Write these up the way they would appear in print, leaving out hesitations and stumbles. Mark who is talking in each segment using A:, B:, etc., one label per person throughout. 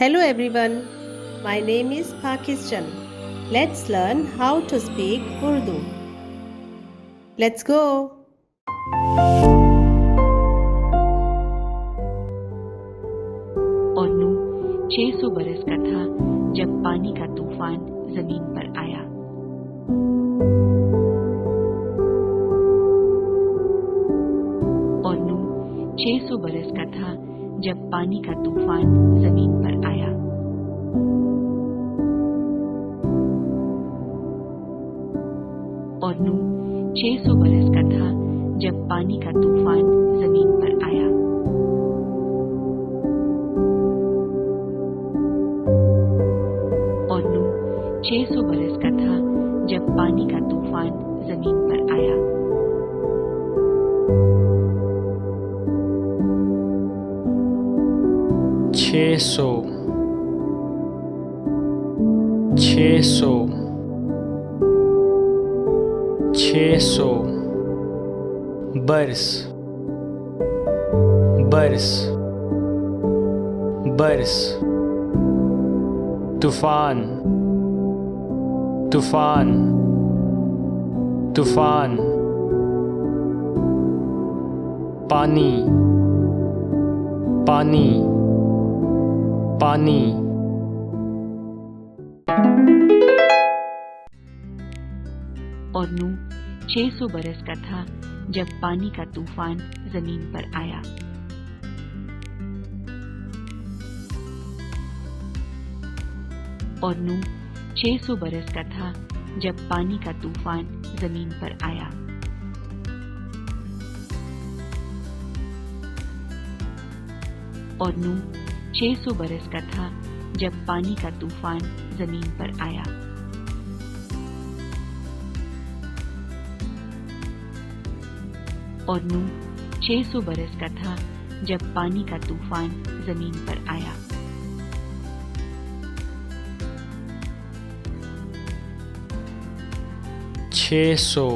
A: Hello everyone, my name is Pakistan. Let's learn how to speak Urdu. Let's go.
B: और नूह 600 बरस का था जब पानी का तूफान जमीन पर आया। और नूह 600 बरस का था जब पानी का तूफान जमीन पर आया। और नूह 600 बरस का था जब पानी का तूफान जमीन पर आया। और नूह 600 बरस का था जब पानी का तूफान जमीन पर आया।
C: छः सौ 600 बरस तूफान पानी
B: और नूह 600 बरस का था जब पानी का तूफान जमीन पर आया। और नूह 600 बरस का था जब पानी का तूफान जमीन पर आया। और नूह 600 बरस का था जब पानी का तूफान जमीन पर आया। और नूह 600 बरस का था जब पानी का तूफान जमीन पर आया।
C: छः सौ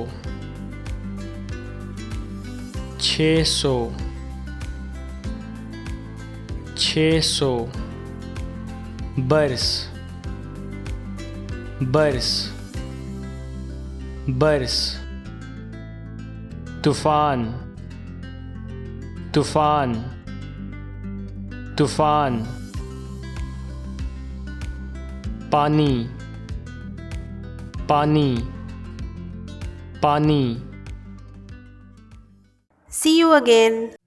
C: बरस तूफान पानी
A: See you again.